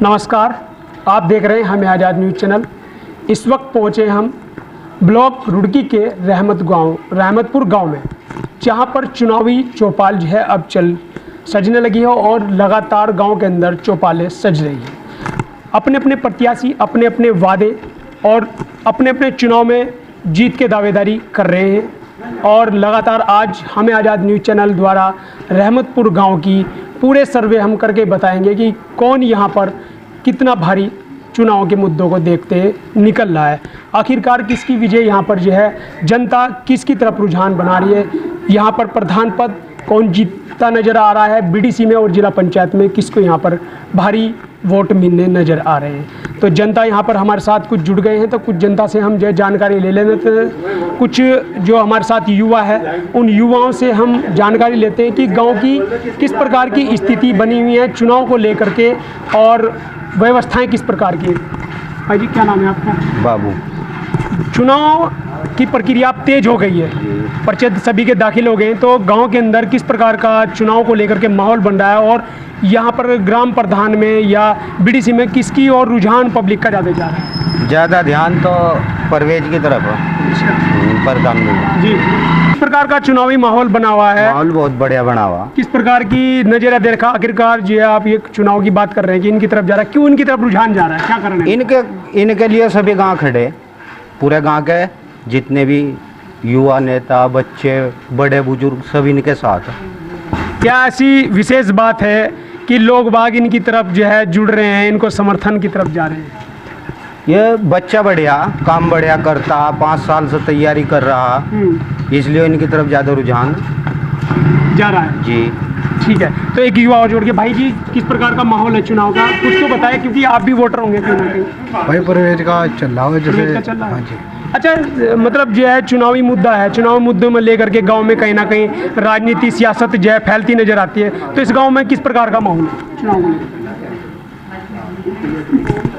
नमस्कार, आप देख रहे हैं हमें आज़ाद न्यूज़ चैनल। इस वक्त पहुंचे हम ब्लॉक रुड़की के रहमतपुर गांव में, जहां पर चुनावी चौपाल जो है अब सजने लगी है और लगातार गांव के अंदर चौपालें सज रही हैं। अपने अपने प्रत्याशी अपने अपने वादे और अपने अपने चुनाव में जीत के दावेदारी कर रहे हैं और लगातार आज हमें आज़ाद न्यूज़ चैनल द्वारा रहमतपुर गांव की पूरे सर्वे हम करके बताएंगे कि कौन यहां पर कितना भारी चुनाव के मुद्दों को देखते निकल रहा है। आखिरकार किसकी विजय यहां पर जो है, जनता किसकी तरफ रुझान बना रही है, यहां पर प्रधान पद कौन जीतता नज़र आ रहा है, बीडीसी में और जिला पंचायत में किसको यहां पर भारी वोट मिलने नज़र आ रहे हैं। तो जनता यहाँ पर हमारे साथ कुछ जुड़ गए हैं, तो कुछ जनता से हम जो जानकारी ले लेते हैं। कुछ जो हमारे साथ युवा है, उन युवाओं से हम जानकारी लेते हैं कि गांव की किस प्रकार की स्थिति बनी हुई है चुनाव को लेकर के और व्यवस्थाएं किस प्रकार की हैं। भाई जी, क्या नाम है आपका? बाबू। चुनाव की प्रक्रिया अब तेज हो गई है, पर्चे सभी के दाखिल हो गए हैं, तो गांव के अंदर किस प्रकार का चुनाव को लेकर के माहौल बन रहा है और यहाँ पर ग्राम प्रधान में या बीडीसी में किसकी और रुझान पब्लिक का ज़्यादा जा रहा है? ज़्यादा ध्यान तो परवेज की तरफ है, प्रधान में जी। किस प्रकार का चुनावी माहौल बना हुआ है? माहौल बहुत बढ़िया बना हुआ। किस प्रकार की नजर देखा आखिरकार जो है, आप ये चुनाव की बात कर रहे हैं कि इनकी तरफ जा रहा है, क्यों इनकी तरफ रुझान जा रहा है, क्या कारण है? इनके लिए सभी गांव खड़े, पूरे गांव के जितने भी युवा नेता, बच्चे, बड़े बुजुर्ग सब इनके साथ। क्या ऐसी विशेष बात है कि लोग बाग इनकी तरफ जो है जुड़ रहे हैं, इनको समर्थन की तरफ जा रहे हैं? ये बच्चा बढ़िया काम बढ़िया करता, 5 साल से तैयारी कर रहा, इसलिए इनकी तरफ ज़्यादा रुझान जा रहा है। जी ठीक है, तो एक युवा और जोड़ के, भाई जी किस प्रकार का माहौल है चुनाव का, कुछ तो बताएं, क्योंकि आप भी वोटर होंगे कहीं ना कहीं। भाई परवेज का चल रहा है, जैसे चल रहा है। हाँ जी। अच्छा, मतलब जो है चुनावी मुद्दा है, चुनाव मुद्दों में लेकर के गांव में कहीं ना कहीं राजनीति सियासत जो है फैलती नजर आती है, तो इस गांव में किस प्रकार का माहौल है चुनाव को लेकर?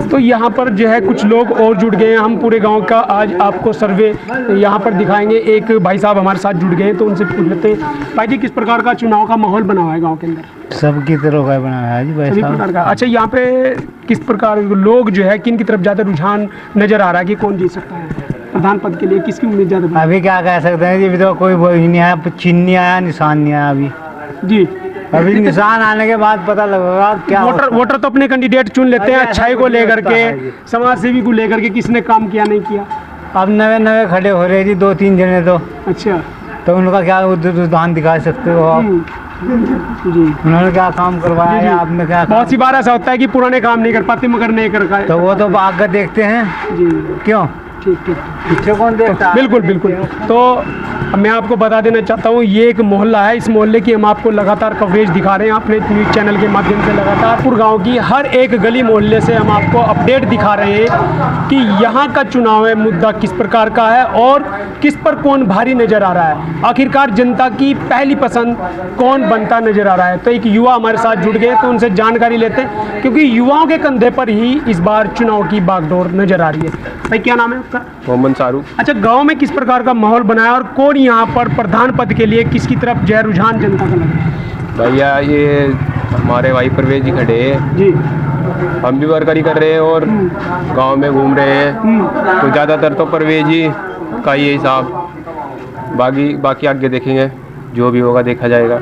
तो यहाँ पर जो है कुछ लोग और जुड़ गए हैं, हम पूरे गांव का आज आपको सर्वे यहाँ पर दिखाएंगे। एक भाई साहब हमारे साथ जुड़ गए हैं, तो उनसे पूछ लेते हैं। भाई जी, किस प्रकार का चुनाव का माहौल बना हुआ है गांव के अंदर? सबकी तरह का बना है जी भाई साहब। प्रकार का। अच्छा, यहाँ पे किस प्रकार लोग जो है, किन की तरफ ज़्यादा रुझान नज़र आ रहा है कि कौन जीत सकता है प्रधान पद के लिए, किसकी उम्मीद ज़्यादा? अभी क्या कह सकते हैं जी, अभी तो कोई वो नहीं आया, चिन्ह नहीं आया, निशान नहीं आया अभी जी। अभी निशान आने के बाद पता लगेगा क्या। वोटर तो अपने कैंडिडेट चुन लेते हैं, अच्छाई को लेकर के, समाज सेवी को लेकर के, किसने काम किया नहीं किया। अब नए खड़े हो रहे जी 2-3 जने तो। अच्छा, तो उनका क्या रुझान दिखा सकते हो आप? जी, उन्होंने क्या काम करवाया है, आपने क्या? बहुत सी बार ऐसा होता है कि पुराने काम नहीं कर पाते मगर नहीं कर पाए, तो वो तो आगे देखते हैं जी। क्यों? ठीक ठीक, पीछे कौन देखता है? बिल्कुल बिल्कुल। तो मैं आपको बता देना चाहता हूँ, ये एक मोहल्ला है, इस मोहल्ले की हम आपको लगातार कवरेज दिखा रहे हैं अपने न्यूज़ चैनल के माध्यम से। लगातार गांव की हर एक गली मोहल्ले से हम आपको अपडेट दिखा रहे हैं कि यहाँ का चुनाव है मुद्दा किस प्रकार का है और किस पर कौन भारी नज़र आ रहा है, आखिरकार जनता की पहली पसंद कौन बनता नज़र आ रहा है। तो एक युवा हमारे साथ जुड़ गए, तो उनसे जानकारी लेते हैं, क्योंकि युवाओं के कंधे पर ही इस बार चुनाव की बागडोर नज़र आ रही है। भाई, क्या नाम है आपका? मोहम्मद शाहरुख। अच्छा, गांव में किस प्रकार का माहौल बना है और कौन यहाँ पर प्रधान पद के लिए किसकी तरफ जो है रुझान जनता का लग रहा है? भैया, ये हमारे भाई परवेज जी खड़े हैं जी। हम भी वर्करी कर रहे हैं और गांव में घूम रहे हैं, तो ज़्यादातर तो परवेज जी का ही हिसाब, बाकी आगे देखेंगे, जो भी होगा देखा जाएगा।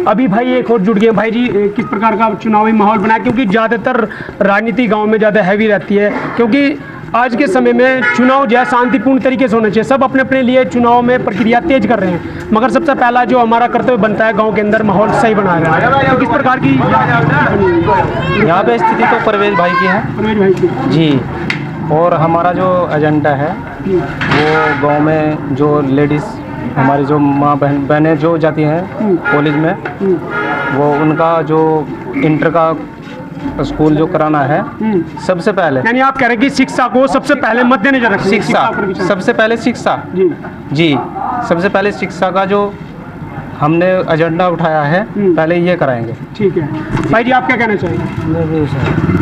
अभी भाई एक और जुड़ गए। भाई जी, किस प्रकार का चुनावी माहौल बना है, क्योंकि ज़्यादातर राजनीति गांव में ज़्यादा हैवी रहती है, क्योंकि आज के समय में चुनाव जो है शांतिपूर्ण तरीके से होना चाहिए, सब अपने अपने लिए चुनाव में प्रक्रिया तेज कर रहे हैं, मगर सबसे पहला जो हमारा कर्तव्य बनता है गांव के अंदर माहौल सही बनाया जाए। तो किस प्रकार की यहाँ पे स्थिति तो परवेज भाई की है। परवेज भाई की जी। और हमारा जो एजेंडा है वो गांव में जो लेडीज़ हमारी जो माँ बहनें जो जाती हैं कॉलेज में, वो उनका जो इंटर का स्कूल जो कराना है सबसे पहले, यानी आप कह रहे हैं कि शिक्षा को सबसे पहले मद्देनजर रखें। शिक्षा सबसे पहले, शिक्षा जी सबसे पहले शिक्षा का जो हमने एजेंडा उठाया है पहले ये कराएंगे। ठीक है भाई जी, आप क्या कहना चाहिए?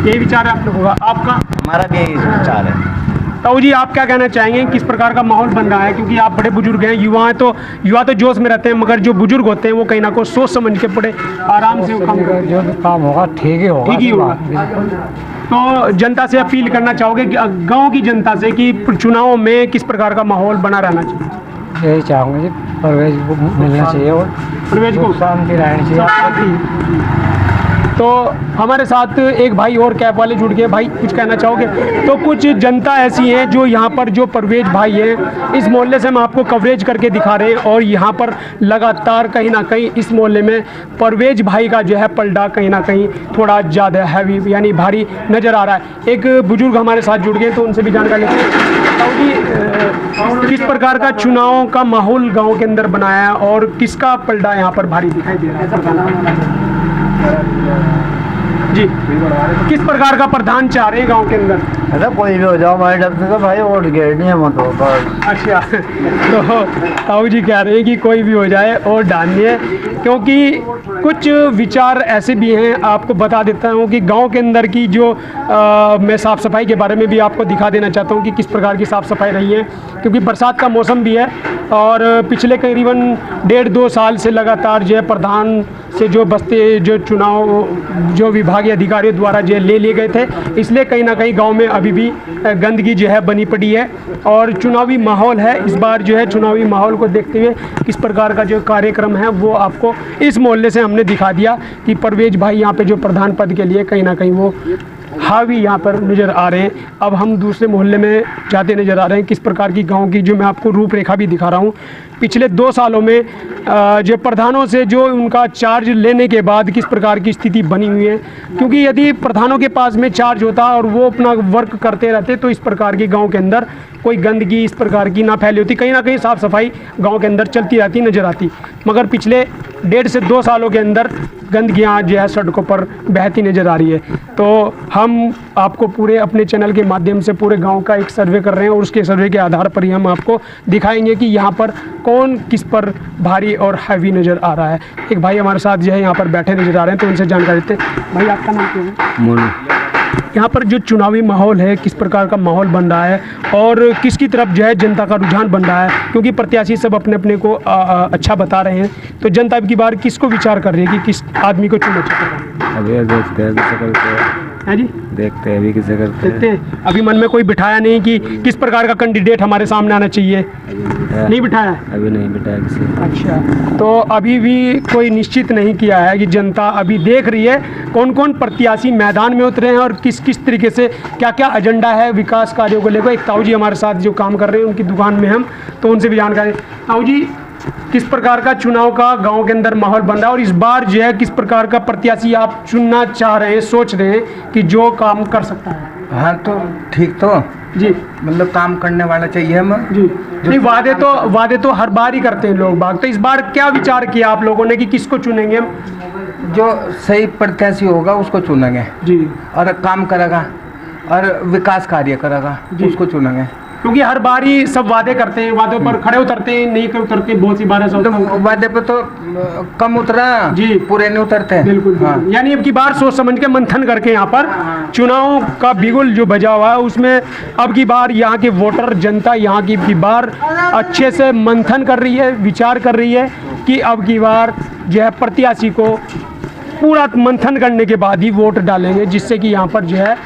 यही विचार है आप लोगों का? आपका? हमारा भी यही विचार है। ताऊ जी आप क्या कहना चाहेंगे, किस प्रकार का माहौल बन रहा है? क्योंकि आप बड़े बुजुर्ग हैं, युवा तो जोश में रहते हैं, मगर जो बुजुर्ग होते हैं वो कहीं ना कहीं सोच समझ के बड़े आराम से वो काम करते हैं। जो भी काम होगा ठीक ही होगा। तो जनता से अपील करना चाहोगे कि गांव की जनता से कि चुनाव में किस प्रकार का माहौल बना रहना चाहिए? यही चाहूँगा जी, परवेज को मिलना चाहिए और प्रवेश को शांति रहनी चाहिए। तो हमारे साथ एक भाई और कैब वाले जुड़ गए। भाई कुछ कहना चाहोगे? तो कुछ जनता ऐसी है जो यहाँ पर जो परवेज भाई है, इस मोहल्ले से हम आपको कवरेज करके दिखा रहे हैं और यहाँ पर लगातार कहीं ना कहीं इस मोहल्ले में परवेज भाई का जो है पलड़ा कहीं ना कहीं थोड़ा ज़्यादा हैवी यानी भारी नज़र आ रहा है। एक बुजुर्ग हमारे साथ जुड़ गए तो उनसे भी जानकारी लेते हैं। ताऊ जी किस प्रकार का चुनाव का माहौल गाँव के अंदर बनाया है और किसका पलड़ा यहाँ पर भारी दिखाई दे रहा है? जी किस प्रकार का प्रधान चाह रहे हैं गांव के अंदर? अरे कोई भी हो जाओ हमारे डर से तो भाई वोट गिरनी है मत होगा। अच्छा तो ताऊ जी कह रहे हैं कि कोई भी हो जाए और डालनी है, क्योंकि कुछ विचार ऐसे भी हैं। आपको बता देता हूँ कि गांव के अंदर की जो मैं साफ़ सफाई के बारे में भी आपको दिखा देना चाहता हूँ कि किस प्रकार की साफ़ सफाई रही है, क्योंकि बरसात का मौसम भी है और पिछले करीबन 1.5-2 साल से लगातार जो है प्रधान से जो बस्ते जो चुनाव जो विभागीय अधिकारियों द्वारा जो ले लिए गए थे, इसलिए कहीं ना कहीं गांव में अभी भी गंदगी जो है बनी पड़ी है और चुनावी माहौल है। इस बार जो है चुनावी माहौल को देखते हुए किस प्रकार का जो कार्यक्रम है वो आपको इस मोहल्ले से हमने दिखा दिया कि परवेज भाई यहाँ पे जो प्रधान पद के लिए कहीं ना कहीं वो हावी यहाँ पर नज़र आ रहे हैं। अब हम दूसरे मोहल्ले में जाते नज़र आ रहे हैं किस प्रकार की गांव की जो मैं आपको रूपरेखा भी दिखा रहा हूँ। पिछले 2 सालों में जो प्रधानों से जो उनका चार्ज लेने के बाद किस प्रकार की स्थिति बनी हुई है, क्योंकि यदि प्रधानों के पास में चार्ज होता और वो अपना वर्क करते रहते तो इस प्रकार की गाँव के अंदर कोई गंदगी इस प्रकार की ना फैली होती, कहीं ना कहीं साफ़ सफाई गाँव के अंदर चलती रहती नज़र आती। मगर पिछले 1.5 से 2 सालों के अंदर गंदगियाँ जो है सड़कों पर बहती नज़र आ रही है। तो हम आपको पूरे अपने चैनल के माध्यम से पूरे गांव का एक सर्वे कर रहे हैं और उसके सर्वे के आधार पर ही हम आपको दिखाएंगे कि यहाँ पर कौन किस पर भारी और हैवी नज़र आ रहा है। एक भाई हमारे साथ जो है यहाँ पर बैठे नज़र आ रहे हैं तो उनसे जानकारी देते हैं। भाई आपका नाम क्या है? मोनू। यहाँ पर जो चुनावी माहौल है किस प्रकार का माहौल बन रहा है और किसकी तरफ जो है जनता का रुझान बन रहा है, क्योंकि प्रत्याशी सब अपने अपने को अच्छा बता रहे हैं, तो जनता अब की बार किसको विचार कर रही है कि किस आदमी को चुना चाहिए? अभी देखते हैं किसे करते हैं। जी देखते हैं अभी किसे करते देखते हैं। अभी मन में कोई बिठाया नहीं कि किस प्रकार का कैंडिडेट हमारे सामने आना चाहिए? नहीं बिठाया है? अभी नहीं बिठाया किसी। अच्छा, तो अभी भी कोई निश्चित नहीं किया है कि जनता अभी देख रही है कौन कौन प्रत्याशी मैदान में उतरे हैं और किस किस तरीके से क्या क्या एजेंडा है विकास कार्यों को लेकर। एक ताऊ जी हमारे साथ जो काम कर रहे हैं उनकी दुकान में हम तो उनसे भी जानकारी। ताऊ जी किस प्रकार का चुनाव का गांव के अंदर माहौल बन रहा है और इस बार जो है किस प्रकार का प्रत्याशी आप चुनना चाह रहे हैं, सोच रहे हैं कि जो काम कर सकता है? हाँ तो ठीक तो जी मतलब काम करने वाला चाहिए हम जी। नहीं, वादे तो हर बार ही करते हैं लोग बाग, तो इस बार क्या विचार किया आप लोगों ने कि किसको चुनेंगे हम? जो सही प्रत्याशी होगा उसको चुनेंगे जी, और काम करेगा और विकास कार्य करेगा उसको चुनेंगे। क्योंकि हर बार ही सब वादे करते हैं, वादों पर खड़े उतरते हैं, नहीं उतरते बहुत सी बार ऐसा होता है। तो वादे पे तो कम उतरा जी, पूरे नहीं उतरते। बिल्कुल हाँ। यानी अब की बार सोच समझ के मंथन करके यहाँ पर चुनाव का बिगुल जो बजा हुआ है उसमें अब की बार यहाँ के वोटर जनता यहाँ की बार अच्छे से मंथन कर रही है, विचार कर रही है कि अब की बार जो है प्रत्याशी को पूरा मंथन करने के बाद ही वोट डालेंगे, जिससे कि यहाँ पर जो है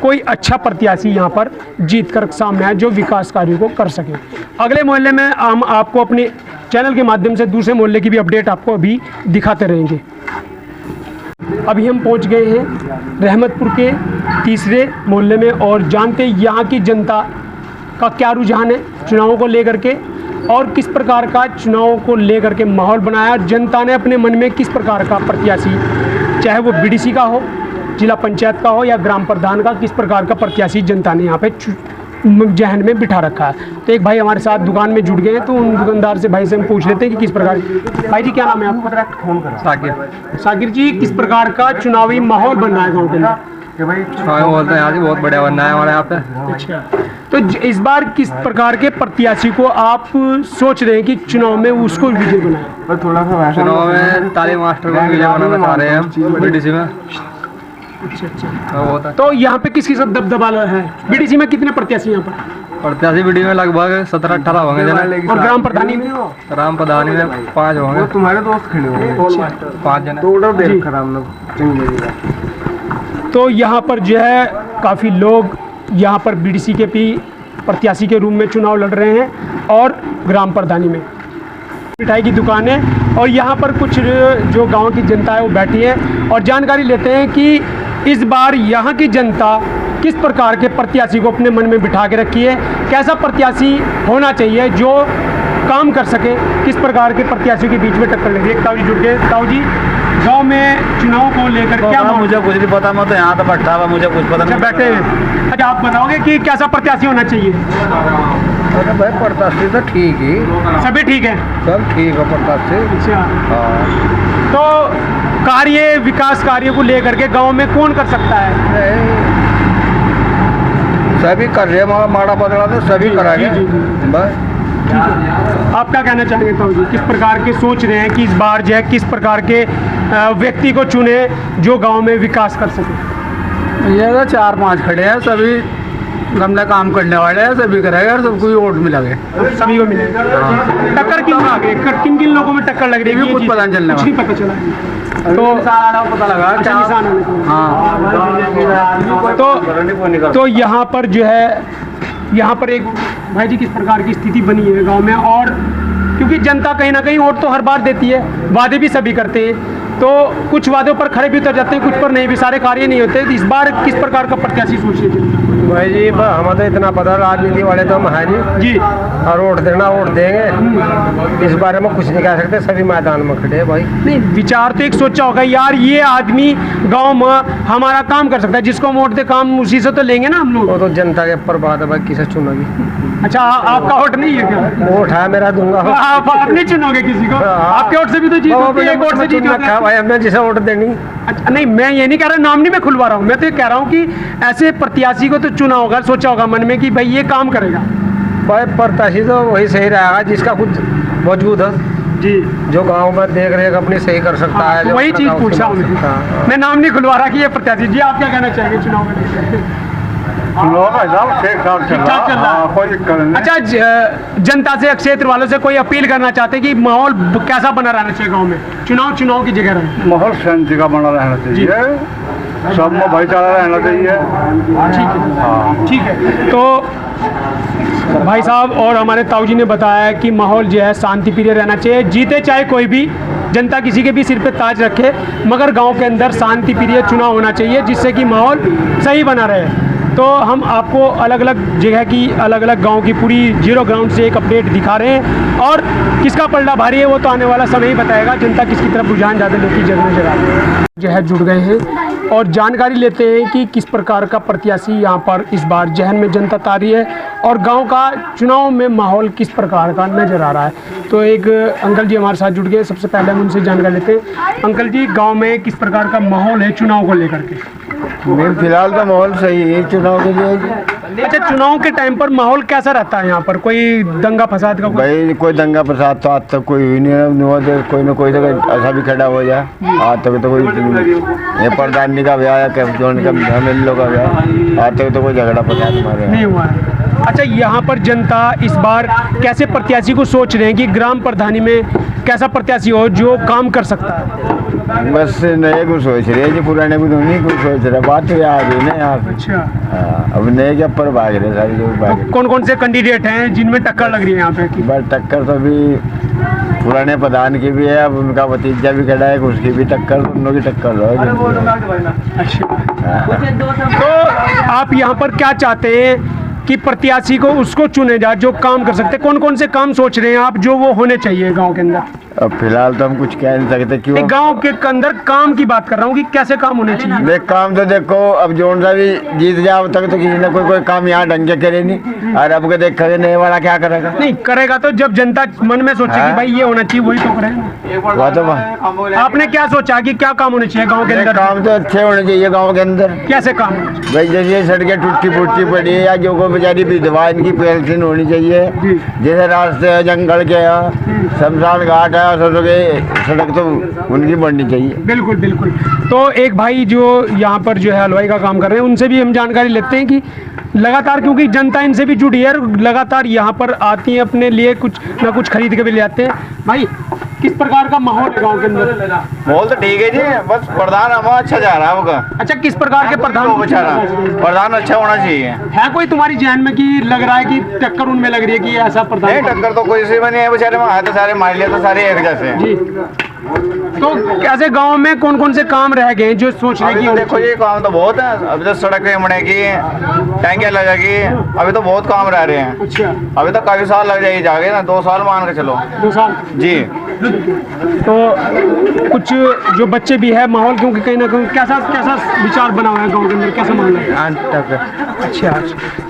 कोई अच्छा प्रत्याशी यहाँ पर जीत कर सामने आए जो विकास कार्यों को कर सके। अगले मोहल्ले में हम आपको अपने चैनल के माध्यम से दूसरे मोहल्ले की भी अपडेट आपको अभी दिखाते रहेंगे। अभी हम पहुँच गए हैं रहमतपुर के तीसरे मोहल्ले में और जानते हैं यहाँ की जनता का क्या रुझान है चुनावों को लेकर के और किस प्रकार का चुनाव को लेकर के माहौल बनाया। जनता ने अपने मन में किस प्रकार का प्रत्याशी, चाहे वो बीडीसी का हो, जिला पंचायत का हो या ग्राम प्रधान का, किस प्रकार का प्रत्याशी जनता ने यहाँ पे जहन में बिठा रखा है। तो एक भाई हमारे साथ दुकान में जुड़ गए हैं तो उन दुकानदार से भाई से हम पूछ लेते हैं कि किस प्रकार। भाई जी क्या नाम है आपका? फोन करो। साकिर। साकिर जी किस प्रकार का चुनावी माहौल बन रहा है गाँव के अंदर? बोलते हैं आज बहुत बढ़िया बनना है हमारे यहाँ पे। अच्छा, तो इस बार किस प्रकार के प्रत्याशी को आप सोच रहे हैं कि चुनाव में उसको विजय बनाए? थोड़ा सा चुनाव में ताली मास्टर को विजय बनाना चाह रहे हैं हम बीडीसी में। अच्छा अच्छा। बहुत अच्छा। तो यहाँ पे किसकी सब दबदबा है? बीडीसी में कितने प्रत्याशी यहाँ पर? प्रत्याशी वीडियो में लगभग 17-18 होंगे जने। और ग्राम प्रधानी में? राम प्रधानी में 5 होंगे। तुम्हारे दोस्त खड़े होंगे 5 जने। तो यहाँ पर जो है काफ़ी लोग यहाँ पर बीडीसी के पी प्रत्याशी के रूप में चुनाव लड़ रहे हैं और ग्राम प्रधानी में मिठाई की दुकान है। और यहाँ पर कुछ जो गांव की जनता है वो बैठी है और जानकारी लेते हैं कि इस बार यहाँ की जनता किस प्रकार के प्रत्याशी को अपने मन में बिठा के रखी है, कैसा प्रत्याशी होना चाहिए जो काम कर सके, किस प्रकार के प्रत्याशियों के बीच में टक्कर लगी। एक ताऊ जी जुड़ गए। ताऊ जी, गांव में चुनाव को लेकर क्या मुझे कुछ नहीं पता, मैं तो यहाँ तो बैठा हुआ, मुझे कुछ पता नहीं। बैठे हैं। अच्छा, आप बताओगे कि कैसा प्रत्याशी होना चाहिए? अरे भाई प्रत्याशी तो ठीक ही, सभी ठीक है, सब ठीक है प्रत्याशी। अच्छा, हाँ तो कार्य विकास कार्य को लेकर के गांव में कौन कर सकता है? सभी कर रहे हैं, माड़ा पतला तो सभी कराएंगे बस। आप क्या कहना चाहेंगे ताऊ जी, किस प्रकार के सोच रहे हैं कि इस बार जो है किस प्रकार के व्यक्ति को चुने जो गांव में विकास कर सके? ये तो 4-5 खड़े हैं, सभी गमला काम करने वाले हैं, सभी करेंगे और सबको वोट मिलेंगे, सभी को मिलेगा। टक्कर किन में आ गई, किन किन लोगों में टक्कर लग रही है? कुछ पता नहीं चलने कुछ नहीं पता चला, तो पता लगा अच्छा, निशान आने को। हाँ। तो यहाँ पर जो है, यहाँ पर एक भाई जी किस प्रकार की स्थिति बनी है गांव में, और क्योंकि जनता कहीं ना कहीं वोट तो हर बार देती है, वादे भी सभी करते हैं, तो कुछ वादों पर खड़े भी उतर जाते हैं, कुछ पर नहीं भी, सारे कार्य नहीं होते। तो इस बार किस प्रकार का प्रत्याशी सोच रहे थे? भाई जी हमें तो इतना पता, राजनीति वाले तो हम हैं जी, और वोट देना वोट देंगे, इस बारे में कुछ नहीं कह सकते, सभी मैदान में खड़े हैं भाई। नहीं, विचार तो एक सोचा होगा यार, ये आदमी गांव में हमारा काम कर सकता है, जिसको वोट दे काम उसी से तो लेंगे ना हम लोग। वो तो जनता के ऊपर बात है भाई, किसे चुनोगी। अच्छा, आपका वोट नहीं है क्या? वोट है मेरा, दूंगा। आप नहीं चुनोगे किसी को? आपके वोट से भी तो जीत होती है, एक वोट से जीत होती है भाई, हमने जिसे वोट देनी। अच्छा, नहीं, मैं ये नहीं कह रहा, नाम नहीं मैं खुलवा रहा हूँ, मैं तो ये कह रहा हूँ कि ऐसे प्रत्याशी को तो चुना होगा, सोचा होगा मन में कि भाई ये काम करेगा। भाई प्रत्याशी तो वही सही रहेगा जिसका कुछ मौजूद है जी, जो गांव में देख रेख अपनी सही कर सकता है। तो वही चीज़ पूछा हूँ मैं नाम नहीं खुलवा रहा कि ये प्रत्याशी। जी, आप क्या कहना चाहेंगे चुनाव में? ठीक ठाक चल रहा है, कोई दिक्कत नहीं। अच्छा, जनता से, क्षेत्र वालों से कोई अपील करना चाहते हैं कि माहौल कैसा बना रहना चाहिए गांव में, चुनाव की जगह रहे? माहौल शांति का बना रहना चाहिए, सब में भाईचारा रहना चाहिए। ठीक है, ठीक है। तो भाई साहब और हमारे ताऊ जी ने बताया कि माहौल जो है शांति प्रिय रहना चाहिए, जीते चाहे कोई भी, जनता किसी के भी सिर पे ताज रखे, मगर गांव के अंदर शांति प्रिय चुनाव होना चाहिए जिससे कि माहौल सही बना रहे। तो हम आपको अलग अलग जगह की, अलग अलग गांव की पूरी जीरो ग्राउंड से एक अपडेट दिखा रहे हैं, और किसका पलड़ा भारी है वो तो आने वाला समय ही बताएगा, जनता किसकी तरफ रुझान ज़्यादा लोग की जगह जो है जुड़ गए हैं और जानकारी लेते हैं कि किस प्रकार का प्रत्याशी यहाँ पर इस बार जहन में जनता तारी है और गांव का चुनाव में माहौल किस प्रकार का नजर आ रहा है। तो एक अंकल जी हमारे साथ जुड़ गए, सबसे पहले हम उनसे जानकारी लेते हैं। अंकल जी, गांव में किस प्रकार का माहौल है चुनाव को लेकर के? फिलहाल तो माहौल सही है चुनाव के लिए। अच्छा, चुनाव के टाइम पर माहौल कैसा रहता है यहाँ पर? कोई दंगा फसाद का? भाई कोई दंगा फसाद तो आज तक कोई हुई नहीं है, कोई ना कोई तो ऐसा भी खड़ा हो जाए, आज तक तो कोई ये प्रधानी का ब्याह या कैप्टन का लोग का ब्याह, आज तक तो कोई झगड़ा फसाद हमारे नहीं हुआ है। अच्छा, यहाँ पर जनता इस बार कैसे प्रत्याशी को सोच रहे हैं कि ग्राम प्रधानी में कैसा प्रत्याशी हो जो काम कर सकता है? बस नए को सोच रहे हैं जी, पुराने को तो नहीं कुछ सोच रहे, बात तो आ गई ना यहाँ पे। अच्छा, अब नए के ऊपर भाग रहे सारे लोग भाग रहे। कौन कौन से कैंडिडेट हैं जिनमें टक्कर लग रही है यहाँ पे? बस टक्कर तो अभी पुराने प्रधान की भी है, अब उनका भतीजा भी खड़ा है, उसकी भी टक्कर, दोनों की टक्कर रहो। अच्छा, तो आप यहाँ पर क्या चाहते हैं कि प्रत्याशी को उसको चुने जाए जो काम कर सकते हैं? कौन कौन से काम सोच रहे हैं आप जो वो होने चाहिए गांव के अंदर? अब फिलहाल तो हम कुछ कह नहीं सकते, क्यों? गांव के अंदर काम की बात कर रहा हूँ कि कैसे काम होने चाहिए। देख काम तो देखो, अब जोन सा भी जीत जाओ तक तो किसी ने कोई काम यहाँ ढंग के करे नहीं, और अब के देखा नए वाला क्या करेगा? नहीं करेगा तो जब जनता मन में सोचेगी भाई ये होना चाहिए वही तो करेगा। तो आपने क्या सोचा कि क्या काम होने चाहिए गाँव के अंदर? काम तो अच्छे होने चाहिए गाँव के अंदर। कैसे काम? भाई जैसे सड़कें टूटी फूटी पड़ी है, या जो को बेचारी विधवा, इनकी पेंशन होनी चाहिए। जैसे रास्ते है जंगल के, यहाँ शमशान घाट है, सड़क सड़क तो उनकी बननी चाहिए। बिल्कुल बिल्कुल। तो एक भाई जो यहाँ पर जो है हलवाई का काम कर रहे हैं, उनसे भी हम जानकारी लेते हैं कि लगातार, क्योंकि जनता इनसे भी जुड़ी है, लगातार यहाँ पर आती है, अपने लिए कुछ ना कुछ खरीद के भी ले आते हैं। भाई, किस प्रकार का माहौल है गांव के अंदर? माहौल तो ठीक है जी, बस प्रधान हमारा अच्छा जा रहा है होगा। अच्छा, किस प्रकार के प्रधान अच्छा होना चाहिए। है कोई तुम्हारी जहन में कि लग रहा है कि टक्कर उनमें लग रही है कि ऐसा नहीं, प्रधान? टक्कर तो कोई से नहीं है बेचारे, वहाँ तो सारे मान लिया तो सारे एक जैसे हैं। जी। तो कैसे गांव में कौन कौन से काम रह गए जो सोच रहे अभी कि तो देखो जी, काम तो बहुत है। अभी तो सड़कें बनेगी, टैंकियाँ लगेगी, अभी तो बहुत काम रह रहे हैं। अच्छा, अभी तो काफी साल लग जाएगी, जाके ना 2 साल मान के चलो 2 साल। जी। तो कुछ जो बच्चे भी है माहौल, क्योंकि कहीं ना कहीं कैसा कैसा विचार बना हुआ है गांव के अंदर, कैसा माहौल है? अच्छा,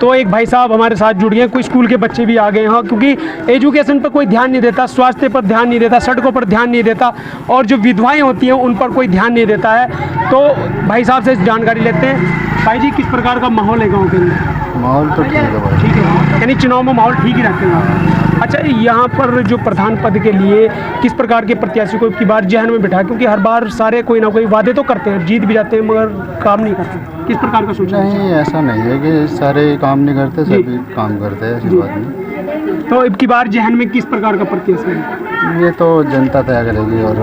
तो एक भाई साहब हमारे साथ जुड़ गए, कुछ स्कूल के बच्चे भी आ गए हैं, क्योंकि एजुकेशन पर कोई ध्यान नहीं देता, स्वास्थ्य पर ध्यान नहीं देता, सड़कों पर ध्यान नहीं देता, और जो विधवाएं होती हैं उन पर कोई ध्यान नहीं देता है। तो भाई साहब से जानकारी लेते हैं। भाई जी, किस प्रकार का माहौल है गाँव के अंदर? माहौल तो ठीक है भाई। ठीक है, यानी चुनाव में माहौल ठीक ही रखते हैं। अच्छा, यहाँ पर जो प्रधान पद के लिए किस प्रकार के प्रत्याशी को की बार जहन में बिठा, क्योंकि हर बार सारे कोई ना कोई वादे तो करते हैं, जीत भी जाते हैं मगर काम नहीं करते, किस प्रकार का सोचा है? नहीं, ऐसा नहीं है कि सारे काम नहीं करते, सभी काम करते हैं इस बात में। तो अब की बार जहन में किस प्रकार का प्रत्याशी है? ये तो जनता तय करेगी। और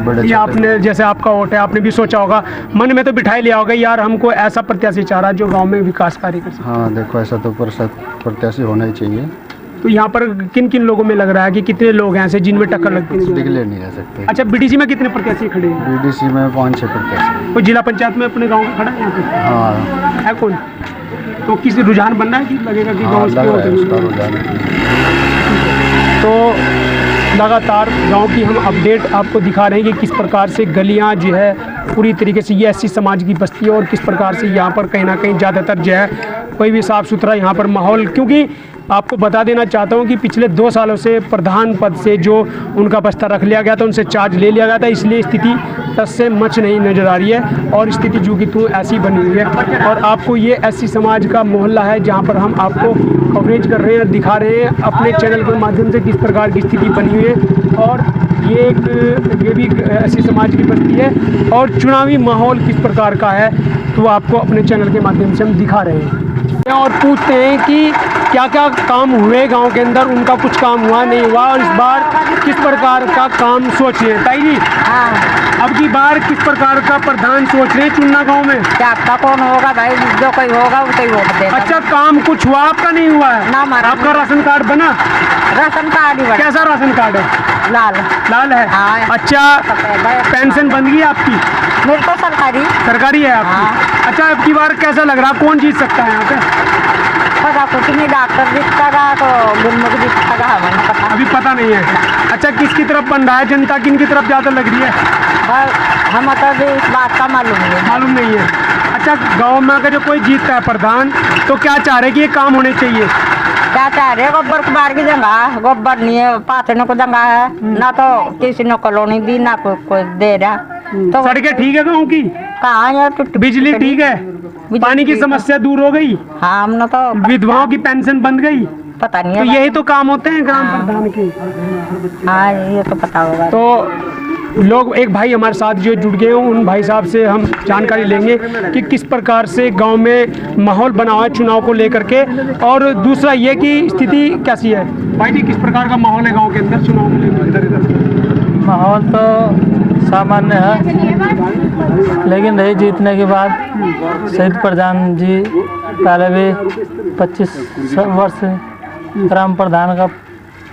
बड़े ये आपने, जैसे आपका वोट है, आपने भी सोचा होगा, मन में तो बिठाई लिया होगा यार हमको ऐसा प्रत्याशी चाह रहा है जो गाँव में विकास कार्य कर सके। हाँ, देखो ऐसा तो प्रत्याशी होना ही चाहिए। तो यहाँ पर किन किन लोगों में लग रहा है कि कितने लोग हैं ऐसे जिनमें टक्कर लगती है? डिक्लेयर नहीं कर सकते। अच्छा, बीडीसी में कितने प्रत्याशी खड़े हैं? बीडीसी में 5-6 प्रत्याशी। कोई जिला पंचायत में अपने गाँव का खड़ा है यहाँ पे? हाँ है कौन? तो किसी रुझान बनना है कि लगेगा कि हाँ, गाँव लग रहा है उसका रुझान। तो लगातार गांव की हम अपडेट आपको दिखा रहे हैं कि किस प्रकार से गलियां जो है पूरी तरीके से ये एससी समाज की बस्ती है, और किस प्रकार से यहाँ पर कहीं ना कहीं ज़्यादातर जो है कोई भी साफ़ सुथरा यहाँ पर माहौल, क्योंकि आपको बता देना चाहता हूँ कि पिछले 2 सालों से प्रधान पद से जो उनका बस्ता रख लिया गया था, उनसे चार्ज ले लिया गया था, इसलिए स्थिति टस से मच नहीं नज़र आ रही है, और स्थिति जो कि तू ऐसी बनी हुई है। और आपको ये एससी समाज का मोहल्ला है जहाँ पर हम आपको कवरेज कर रहे हैं, दिखा रहे हैं अपने चैनल के माध्यम से किस प्रकार की स्थिति बनी हुई है। और ये भी एससी समाज की बस्ती है, और चुनावी माहौल किस प्रकार का है तो आपको अपने चैनल के माध्यम से हम दिखा रहे हैं। और पूछते हैं कि क्या क्या काम हुए गांव के अंदर, उनका कुछ काम हुआ नहीं हुआ, और इस बार किस प्रकार का काम सोच रहे हैं। ताई जी, अब की बार किस प्रकार का प्रधान सोच रहे हैं चुनना गांव में? क्या आपका कौन होगा भाई, जो कोई होगा वो कोई वोट देगा। अच्छा, काम कुछ हुआ? आपका नहीं हुआ है? ना, हमारा आपका राशन कार्ड बना? राशन कार्ड ही बना। कैसा राशन कार्ड है? लाल लाल है। हाँ। अच्छा, पेंशन बन गई आपकी? मेरे को सरकारी है आपकी। अच्छा, अब की बार कैसा लग रहा, कौन जीत सकता है यहाँ पे? पता कुछ नहीं, डॉक्टर जीतेगा तो गुरमुख जीतेगा, हमें पता अभी पता नहीं है। अच्छा, किसकी तरफ बन रहा है, जनता किन की तरफ ज़्यादा लग रही है? हम तो भी इस बात का मालूम नहीं है। अच्छा, गांव में अगर जो कोई जीतता है प्रधान, तो क्या चाह रहे कि ये काम होने चाहिए? क्या चाह रहे? गोबर कुबार की जगह, गोबर नहीं है, पाथने को जगह है ना, तो किसी ने कॉलोनी दी ना कोई दे रहा। तो सड़कें ठीक है गाँव की? कहाँ है? बिजली ठीक है? पानी की समस्या दूर हो गई? हाँ, हमने तो विधवाओं की पेंशन बन गई? पता नहीं तो है। यही तो काम होते हैं ग्राम प्रधान के। हाँ, ये तो पता होगा। तो लोग, एक भाई हमारे साथ जो जुड़ गए हैं, उन भाई साहब से हम जानकारी लेंगे कि किस प्रकार से गांव में माहौल बना हुआ है चुनाव को लेकर के, और दूसरा ये कि स्थिति कैसी है। भाई जी, किस प्रकार का माहौल है गांव के अंदर चुनाव को लेकर? माहौल तो सामान्य है, लेकिन रही जीतने के बाद शहीद प्रधान जी पहले भी 25 वर्ष ग्राम प्रधान का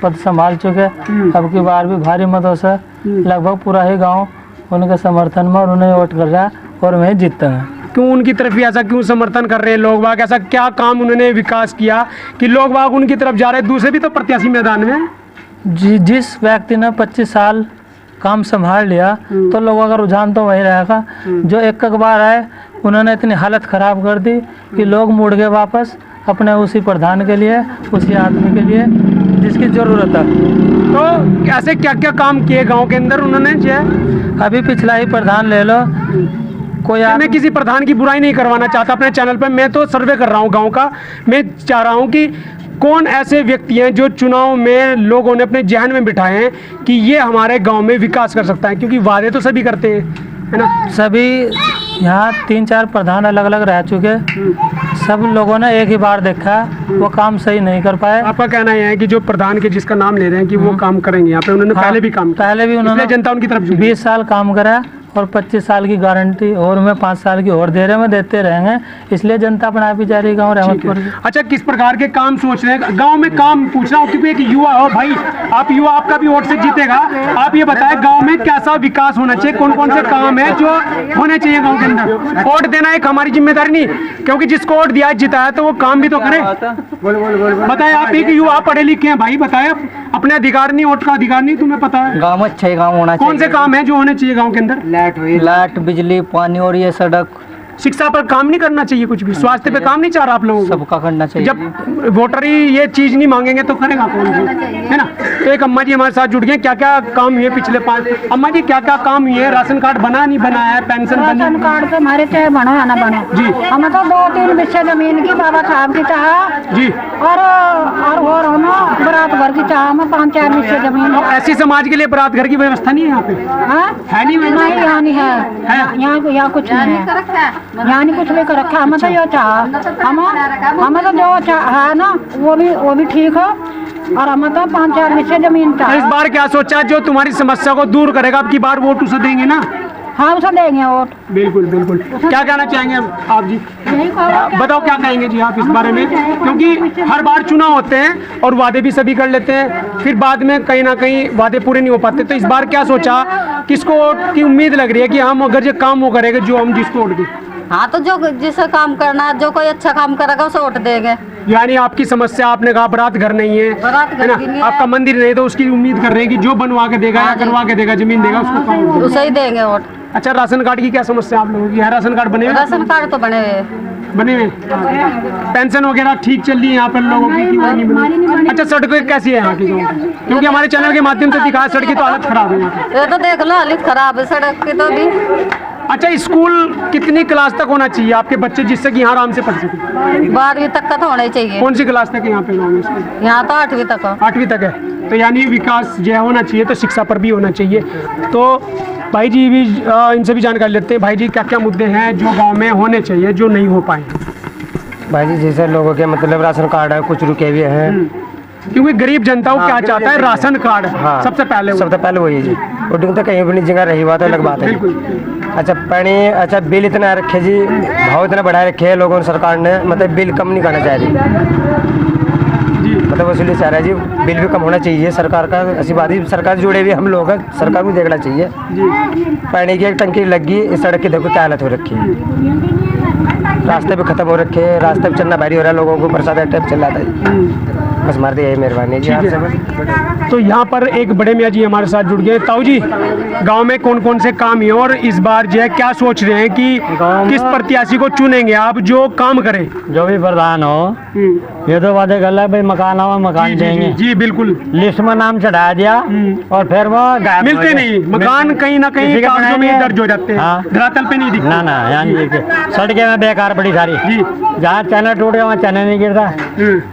पद संभाल चुके। अब की बार भी भारी मतों से लगभग पूरा ही गांव उनके समर्थन में और उन्हें वोट कर रहा है, और वहीं जीतते हैं। क्यों उनकी तरफ ही ऐसा क्यों समर्थन कर रहे हैं लोग बाग? ऐसा क्या काम उन्होंने विकास किया कि लोग बाग उनकी तरफ जा रहे हैं? दूसरे भी तो प्रत्याशी मैदान में। जिस व्यक्ति ने 25 साल काम संभाल लिया तो लोगों का रुझान तो वही रहेगा। जो एक बार आए उन्होंने इतनी हालत ख़राब कर दी कि लोग मुड़ गए वापस अपने उसी प्रधान के लिए, उसी आदमी के लिए जिसकी ज़रूरत है। तो ऐसे क्या क्या काम किए गांव के अंदर उन्होंने? जो अभी पिछला ही प्रधान ले लो, कोई मैं किसी प्रधान की बुराई नहीं करवाना चाहता अपने चैनल पर, मैं तो सर्वे कर रहा हूँ गांव का। मैं चाह रहा हूँ कि कौन ऐसे व्यक्ति हैं जो चुनाव में लोगों ने अपने जहन में बिठाए हैं कि ये हमारे गांव में विकास कर सकता है, क्योंकि वादे तो सभी करते हैं, है ना? सभी यहाँ 3-4 प्रधान अलग अलग रह चुके, सब लोगों ने एक ही बार देखा, वो काम सही नहीं कर पाए। आपका कहना यह है कि जो प्रधान के जिसका नाम ले रहे हैं कि वो काम करेंगे यहाँ पे, उन्होंने पहले भी काम किया, पहले भी उन्होंने इसलिए जनता उनकी तरफ झुकी। 20 साल काम करा और 25 साल की गारंटी और मैं 5 साल की और दे रहे, में देते रहेंगे, इसलिए जनता अपना भी जा रही गाँव रहमतपुर की। अच्छा, किस प्रकार के काम सोच रहे हैं गांव में? काम पूछ रहा हूँ क्योंकि एक युवा हो भाई, आप युवा, आपका भी वोट से जीतेगा। आप ये बताएं गांव में कैसा विकास होना चाहिए, कौन कौन से काम है जो होने चाहिए गांव के अंदर? वोट देना एक हमारी जिम्मेदारी नहीं, क्योंकि जिसको वोट दिया जिताया तो वो काम भी तो करे। बताए, आप एक युवा पढ़े लिखे हैं भाई, बताए अपने अधिकार नहीं, वोट का अधिकार नहीं, तुम्हें पता है? गाँव अच्छा ही गाँव होना चाहिए। कौन से काम है जो होने चाहिए गाँव के अंदर? लाइट, बिजली, पानी और ये सड़क। शिक्षा पर काम नहीं करना चाहिए, कुछ भी स्वास्थ्य पे काम नहीं चाह रहा आप लोगों को? सबका करना चाहिए। जब वोटर ही ये चीज नहीं मांगेंगे तो करेगा कौन, है ना? तो एक अम्मा जी हमारे साथ जुड़ गए, क्या क्या काम हुए पिछले 5? अम्मा जी क्या क्या काम हुए? राशन कार्ड बना नहीं बना है? पेंशन बनी? राशन कार्ड तो हमारे चाहे बनो या ना बनो जी, हमें तो 2-3 बिस्से जमीन की बाबा साहब की चाह जी, और हम बरात घर की चाह, हमें 5-4 बिस्से जमीन तो ऐसी समाज के लिए बरात घर की व्यवस्था नहीं है यहाँ पे? है नहीं नहीं, यहाँ नहीं है, यहाँ कुछ नहीं है, यहाँ नहीं कुछ भी कर रखा। हमें तो जो चाह, हमें तो जो चाह है ना वो भी ठीक है, और हमें तो 5-4 बिस्से जमीन तो इस चाह। बार क्या सोचा जो तुम्हारी समस्या को दूर करेगा? अब की बार वोट उसे देंगे ना? हाँ, उसे देंगे वोट। बिल्कुल बिल्कुल। क्या कहना चाहेंगे आप जी? बताओ क्या कहेंगे जी आप इस बारे में, क्योंकि हर बार चुनाव होते हैं और वादे भी सभी कर लेते हैं, फिर बाद में कहीं ना कहीं वादे पूरे नहीं हो पाते। तो इस बार क्या सोचा, किसको वोट की उम्मीद लग रही है कि हम अगर जो काम वो करेंगे जो हम जिसको वोट दें? हाँ, तो जो जिसे काम करना है, जो कोई अच्छा काम करेगा उसे वोट देंगे। यानी आपकी समस्या, आपने कहा बरात घर नहीं है, बरात घर है ना? भी नहीं है। आपका मंदिर नहीं, तो उसकी उम्मीद कर रहे हैं कि जो बनवा के देगा या करवा के देगा, जमीन देगा, उसको काम देगा। उसे ही देंगे वोट। अच्छा, राशन कार्ड की क्या समस्या आप लोगों की है? राशन कार्ड बने हुए? राशन कार्ड तो बने हुए, बने हुए। पेंशन वगैरह ठीक चल रही है यहाँ पर लोगों की कि वो नहीं बनी? अच्छा, सड़कें कैसी है यहाँ की गाँव की? क्योंकि हमारे चैनल के माध्यम से दिखाया सड़क की तो हालत खराब है यहाँ की। ये तो देख लो, हालत खराब है सड़क की तो भी। अच्छा, स्कूल कितनी क्लास तक होना चाहिए आपके बच्चे, जिससे कि यहाँ आराम से पढ़ सके? 12वीं तक का तो होना ही चाहिए। कौन सी क्लास तक है यहाँ पे गाँव में स्कूल? यहाँ तो 8वीं तक है। 8वीं तक है, तो यानी विकास जो होना चाहिए तो शिक्षा पर भी होना चाहिए। तो भाई जी भी इनसे भी जानकारी लेते हैं। भाई जी, क्या क्या मुद्दे हैं जो गाँव में होने चाहिए जो नहीं हो पाए? भाई जी, जैसे लोगों के मतलब राशन कार्ड है, कुछ रुके हुए हैं, क्योंकि गरीब जनता को क्या चाहता है? Ration card. हाँ, सबसे पहले वही है जी। वोटिंग तो कहीं भी नहीं जगह रही बात अलग बात है। अच्छा, पानी, अच्छा बिल इतना रखे जी, भाव इतना बढ़ा रखे है लोगों ने, सरकार ने मतलब बिल कम नहीं करना चाह रही, मतलब वसूली चाह रहा है जी, बिल भी कम होना चाहिए सरकार का। ऐसी बात ही, सरकार से जुड़े हुए हम लोग हैं, सरकार को देखना चाहिए। पानी की एक टंकी लगी, इस सड़क की देखो क्या हालत हो रखी है, रास्ते भी खत्म हो रखे हैं, रास्ते पे चलना भारी हो रहा है, लोगों को बरसात का टाइम चल रहा है। बस मार दिया, यही मेहरबानी जी आपसे। तो यहाँ पर एक बड़े मियाँ जी हमारे साथ जुड़ गए। ताऊ जी, गांव में कौन कौन से काम है और इस बार जो है क्या सोच रहे हैं कि किस प्रत्याशी को चुनेंगे आप जो काम करे? जो भी प्रधान हो, ये तो वादे कर रहा है भाई, मकान आओ मकान देंगे। जी बिल्कुल। लिस्ट में नाम चढ़ा दिया और फिर वो गायब हो मिलते गए। नहीं, मकान कहीं ना कहीं कागजों में दर्ज हो जाते हैं, हाँ। धरातल पे नहीं दिखते। ना यानी सड़कें में बेकार बड़ी सारी, जहाँ चैनल टूट गया वहाँ चैनल नहीं गिरता,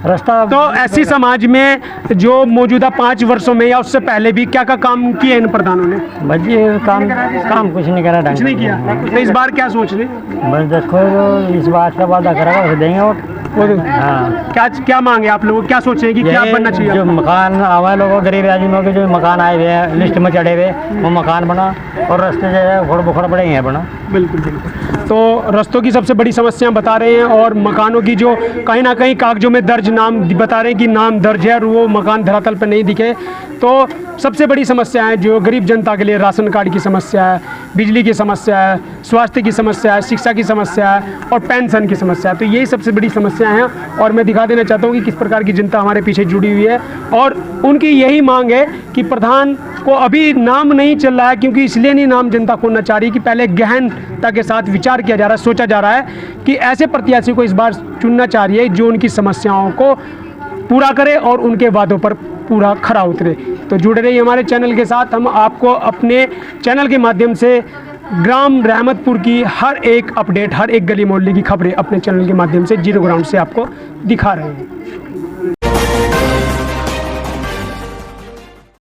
रास्ता। तो ऐसी समाज में जो मौजूदा 5 वर्षों में या उससे पहले भी क्या क्या काम किए इन प्रधानों ने? बस ये काम कुछ नहीं करा, कुछ नहीं किया। तो इस बार क्या सोच रहे? बस देखो, इस बात का वादा करेगा उसे देंगे वोट। हाँ, क्या मांगे आप लोग, क्या सोच रहे हैं कि क्या बनना चाहिए? जो मकान आवा लोगों, गरीब आदमियों के जो मकान आए हुए हैं, लिस्ट में चढ़े हुए, वो मकान बना, और रास्ते जो है घोड़ बुखड़ पड़े हैं बना। बिल्कुल बिल्कुल। तो रास्तों की सबसे बड़ी समस्या बता रहे हैं, और मकानों की जो कहीं ना कहीं कागजों में दर्ज नाम बता रहे हैं कि नाम दर्ज है और वो मकान धरातल पर नहीं दिखे। तो सबसे बड़ी समस्या है जो गरीब जनता के लिए राशन कार्ड की समस्या है, बिजली की समस्या है, स्वास्थ्य की समस्या है, शिक्षा की समस्या है और पेंशन की समस्या है। तो यही सबसे बड़ी समस्या हैं, और मैं दिखा देना चाहता हूँ कि किस प्रकार की जनता हमारे पीछे जुड़ी हुई है, और उनकी यही मांग है कि प्रधान को अभी नाम नहीं चल रहा है, क्योंकि इसलिए नहीं नाम जनता खोलना चाह रही कि पहले गहनता के साथ विचार किया जा रहा है, सोचा जा रहा है कि ऐसे प्रत्याशी को इस बार चुनना चाह रही है जो उनकी समस्याओं को पूरा करे और उनके वादों पर पूरा खरा उतरे। तो जुड़े रहिए हमारे चैनल के साथ। हम आपको अपने चैनल के माध्यम से ग्राम रहमतपुर की हर एक अपडेट, हर एक गली मोहल्ले की खबरें अपने चैनल के माध्यम से जीरो ग्राउंड से आपको दिखा रहे हैं।